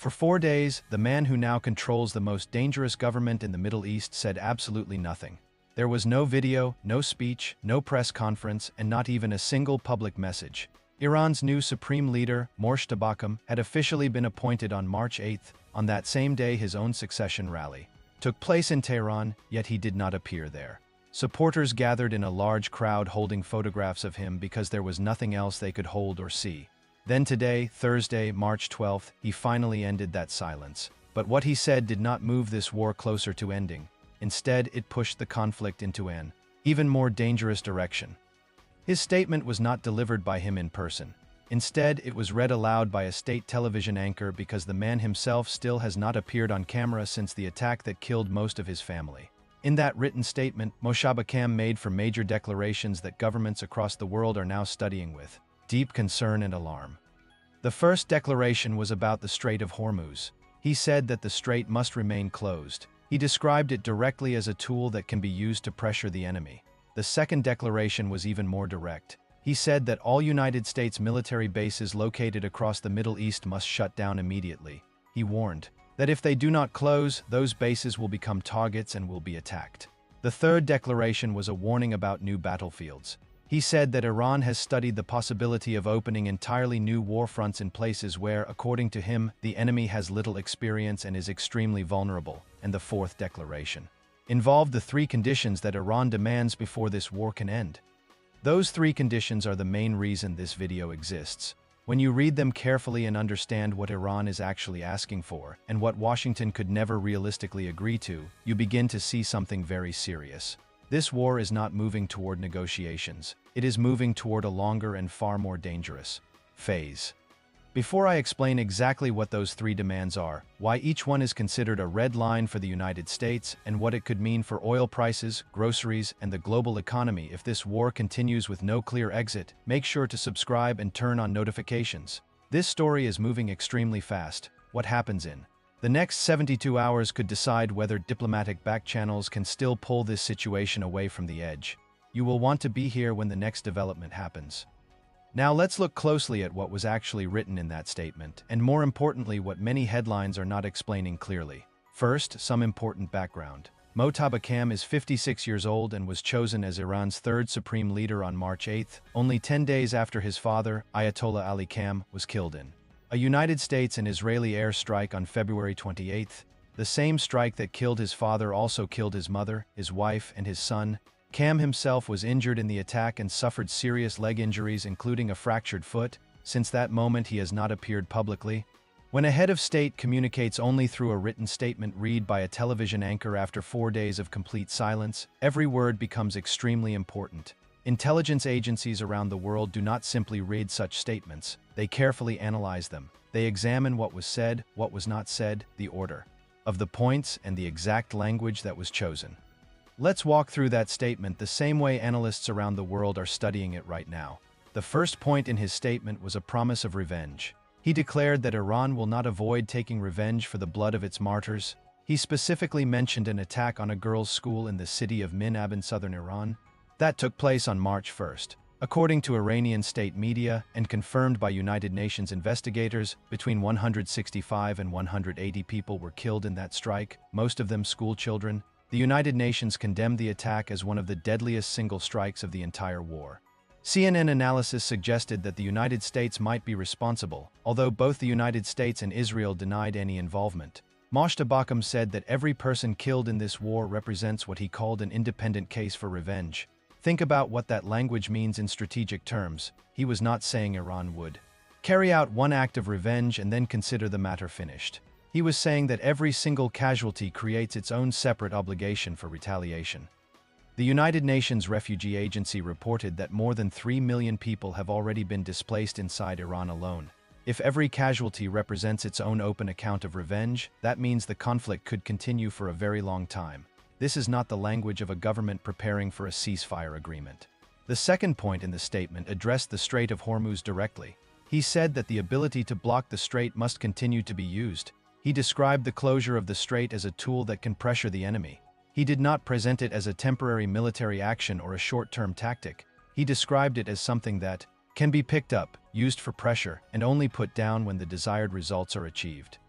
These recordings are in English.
For 4 days, the man who now controls the most dangerous government in the Middle East said absolutely nothing. There was no video, no speech, no press conference, and not even a single public message. Iran's new supreme leader, Moshtaba, had officially been appointed on March 8th. On that same day, his own succession rally took place in Tehran, yet he did not appear there. Supporters gathered in a large crowd holding photographs of him because there was nothing else they could hold or see. Then today, Thursday, March 12th, he finally ended that silence. But what he said did not move this war closer to ending. Instead, it pushed the conflict into an even more dangerous direction. His statement was not delivered by him in person. Instead, it was read aloud by a state television anchor because the man himself still has not appeared on camera since the attack that killed most of his family. In that written statement, Moshtaba made for major declarations that governments across the world are now studying with deep concern and alarm. The first declaration was about the Strait of Hormuz. He said that the strait must remain closed. He described it directly as a tool that can be used to pressure the enemy. The second declaration was even more direct. He said that all United States military bases located across the Middle East must shut down immediately. He warned that if they do not close, those bases will become targets and will be attacked. The third declaration was a warning about new battlefields. He said that Iran has studied the possibility of opening entirely new war fronts in places where, according to him, the enemy has little experience and is extremely vulnerable. And the fourth declaration involved the 3 conditions that Iran demands before this war can end. Those 3 conditions are the main reason this video exists. When you read them carefully and understand what Iran is actually asking for, and what Washington could never realistically agree to, you begin to see something very serious. This war is not moving toward negotiations. It is moving toward a longer and far more dangerous phase. Before I explain exactly what those 3 demands are, why each one is considered a red line for the United States, and what it could mean for oil prices, groceries, and the global economy if this war continues with no clear exit, make sure to subscribe and turn on notifications. This story is moving extremely fast. What happens in the next 72 hours could decide whether diplomatic back channels can still pull this situation away from the edge. You will want to be here when the next development happens. Now let's look closely at what was actually written in that statement, and more importantly what many headlines are not explaining clearly. First, some important background. Moshtaba is 56 years old and was chosen as Iran's 3rd supreme leader on March 8th, only 10 days after his father, Ayatollah Ali Khamenei, was killed in a United States and Israeli air strike on February 28th. The same strike that killed his father also killed his mother, his wife, and his son. Khamenei himself was injured in the attack and suffered serious leg injuries, including a fractured foot. Since that moment, he has not appeared publicly. When a head of state communicates only through a written statement read by a television anchor after 4 days of complete silence, every word becomes extremely important. Intelligence agencies around the world do not simply read such statements. They carefully analyze them. They examine what was said, what was not said, the order of the points, and the exact language that was chosen. Let's walk through that statement the same way analysts around the world are studying it right now. The first point in his statement was a promise of revenge. He declared that Iran will not avoid taking revenge for the blood of its martyrs. He specifically mentioned an attack on a girls' school in the city of Minab in southern Iran. That took place on March 1st. According to Iranian state media, and confirmed by United Nations investigators, between 165 and 180 people were killed in that strike, most of them school children. The United Nations condemned the attack as one of the deadliest single strikes of the entire war. CNN analysis suggested that the United States might be responsible, although both the United States and Israel denied any involvement. Moshtaba said that every person killed in this war represents what he called an independent case for revenge. Think about what that language means in strategic terms. He was not saying Iran would carry out one act of revenge and then consider the matter finished. He was saying that every single casualty creates its own separate obligation for retaliation. The United Nations Refugee Agency reported that more than 3 million people have already been displaced inside Iran alone. If every casualty represents its own open account of revenge, that means the conflict could continue for a very long time. This is not the language of a government preparing for a ceasefire agreement. The second point in the statement addressed the Strait of Hormuz directly. He said that the ability to block the strait must continue to be used. He described the closure of the strait as a tool that can pressure the enemy. He did not present it as a temporary military action or a short-term tactic. He described it as something that can be picked up, used for pressure, and only put down when the desired results are achieved.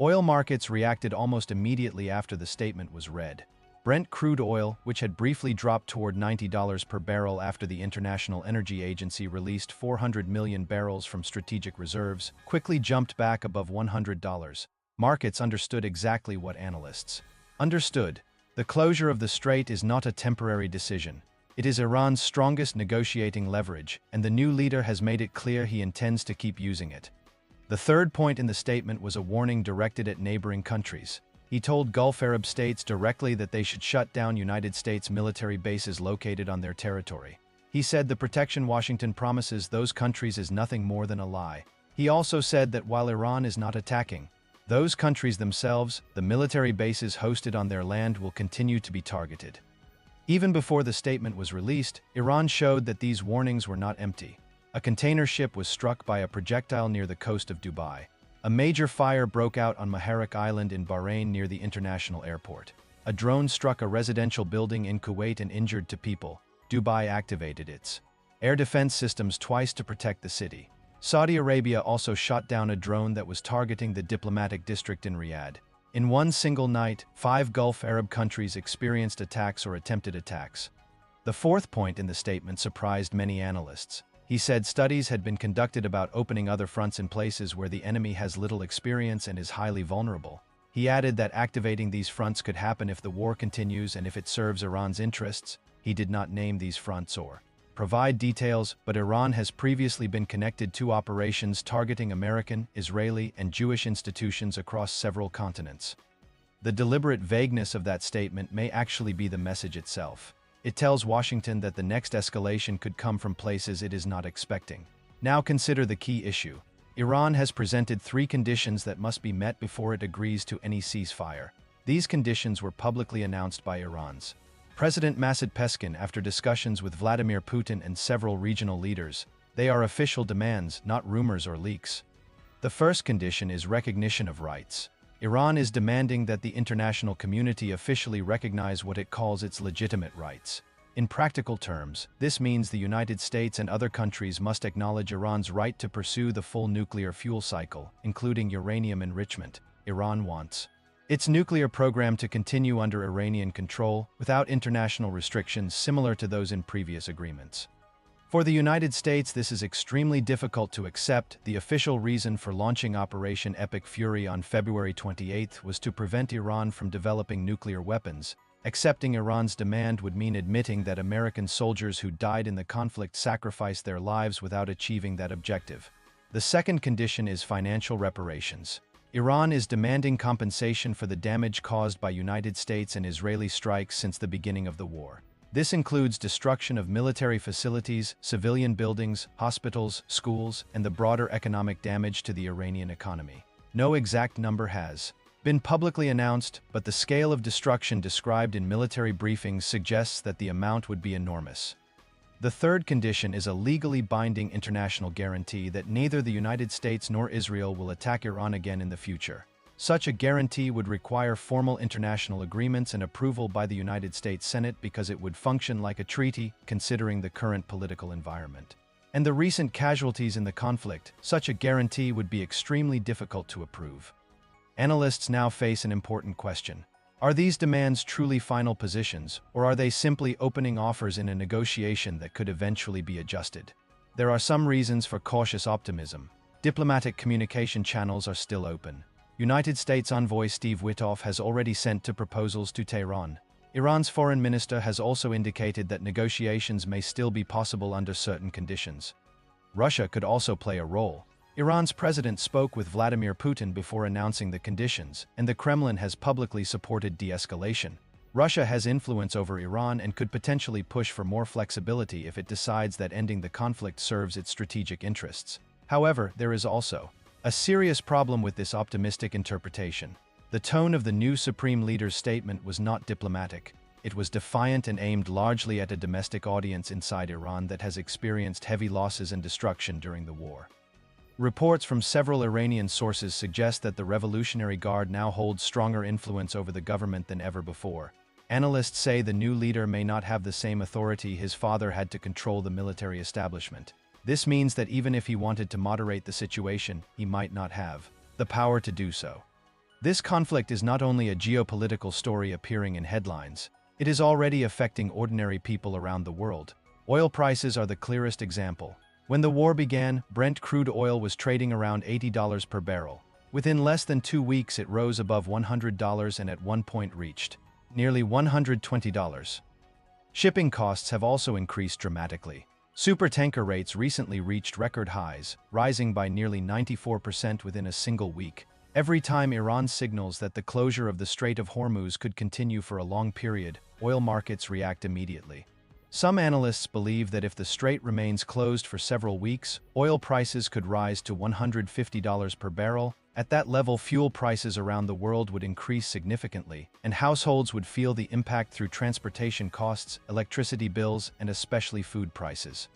Oil markets reacted almost immediately after the statement was read. Brent crude oil, which had briefly dropped toward $90 per barrel after the International Energy Agency released 400 million barrels from strategic reserves, quickly jumped back above $100. Markets understood exactly what analysts understood. The closure of the strait is not a temporary decision. It is Iran's strongest negotiating leverage, and the new leader has made it clear he intends to keep using it. The third point in the statement was a warning directed at neighboring countries. He told Gulf Arab states directly that they should shut down United States military bases located on their territory. He said the protection Washington promises those countries is nothing more than a lie. He also said that while Iran is not attacking those countries themselves, the military bases hosted on their land will continue to be targeted. Even before the statement was released, Iran showed that these warnings were not empty. A container ship was struck by a projectile near the coast of Dubai. A major fire broke out on Muharraq Island in Bahrain near the international airport. A drone struck a residential building in Kuwait and injured two people. Dubai activated its air defense systems twice to protect the city. Saudi Arabia also shot down a drone that was targeting the diplomatic district in Riyadh. In one single night, 5 Gulf Arab countries experienced attacks or attempted attacks. The fourth point in the statement surprised many analysts. He said studies had been conducted about opening other fronts in places where the enemy has little experience and is highly vulnerable. He added that activating these fronts could happen if the war continues and if it serves Iran's interests. He did not name these fronts or provide details, but Iran has previously been connected to operations targeting American, Israeli, and Jewish institutions across several continents. The deliberate vagueness of that statement may actually be the message itself. It tells Washington that the next escalation could come from places it is not expecting. Now consider the key issue. Iran has presented 3 conditions that must be met before it agrees to any ceasefire. These conditions were publicly announced by Iran's President Masoud Pezeshkian after discussions with Vladimir Putin and several regional leaders. They are official demands, not rumors or leaks. The first condition is recognition of rights. Iran is demanding that the international community officially recognize what it calls its legitimate rights. In practical terms, this means the United States and other countries must acknowledge Iran's right to pursue the full nuclear fuel cycle, including uranium enrichment. Iran wants its nuclear program to continue under Iranian control, without international restrictions similar to those in previous agreements. For the United States, this is extremely difficult to accept. The official reason for launching Operation Epic Fury on February 28 was to prevent Iran from developing nuclear weapons. Accepting Iran's demand would mean admitting that American soldiers who died in the conflict sacrificed their lives without achieving that objective. The second condition is financial reparations. Iran is demanding compensation for the damage caused by United States and Israeli strikes since the beginning of the war. This includes destruction of military facilities, civilian buildings, hospitals, schools, and the broader economic damage to the Iranian economy. No exact number has been publicly announced, but the scale of destruction described in military briefings suggests that the amount would be enormous. The third condition is a legally binding international guarantee that neither the United States nor Israel will attack Iran again in the future. Such a guarantee would require formal international agreements and approval by the United States Senate because it would function like a treaty, considering the current political environment and the recent casualties in the conflict. Such a guarantee would be extremely difficult to approve. Analysts now face an important question. Are these demands truly final positions, or are they simply opening offers in a negotiation that could eventually be adjusted? There are some reasons for cautious optimism. Diplomatic communication channels are still open. United States envoy Steve Witkoff has already sent two proposals to Tehran. Iran's foreign minister has also indicated that negotiations may still be possible under certain conditions. Russia could also play a role. Iran's president spoke with Vladimir Putin before announcing the conditions, and the Kremlin has publicly supported de-escalation. Russia has influence over Iran and could potentially push for more flexibility if it decides that ending the conflict serves its strategic interests. However, there is also a serious problem with this optimistic interpretation. The tone of the new supreme leader's statement was not diplomatic. It was defiant and aimed largely at a domestic audience inside Iran that has experienced heavy losses and destruction during the war. Reports from several Iranian sources suggest that the Revolutionary Guard now holds stronger influence over the government than ever before. Analysts say the new leader may not have the same authority his father had to control the military establishment. This means that even if he wanted to moderate the situation, he might not have the power to do so. This conflict is not only a geopolitical story appearing in headlines, it is already affecting ordinary people around the world. Oil prices are the clearest example. When the war began, Brent crude oil was trading around $80 per barrel. Within less than 2 weeks, it rose above $100 and at one point reached nearly $120. Shipping costs have also increased dramatically. Supertanker rates recently reached record highs, rising by nearly 94% within a single week. Every time Iran signals that the closure of the Strait of Hormuz could continue for a long period, oil markets react immediately. Some analysts believe that if the strait remains closed for several weeks, oil prices could rise to $150 per barrel. At that level, fuel prices around the world would increase significantly, and households would feel the impact through transportation costs, electricity bills, and especially food prices.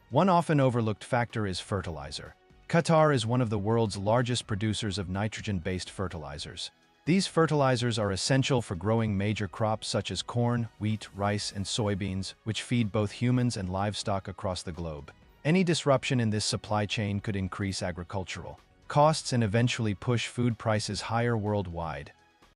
One often overlooked factor is fertilizer. Qatar is one of the world's largest producers of nitrogen-based fertilizers. These fertilizers are essential for growing major crops such as corn, wheat, rice, and soybeans, which feed both humans and livestock across the globe. Any disruption in this supply chain could increase agricultural costs and eventually push food prices higher worldwide.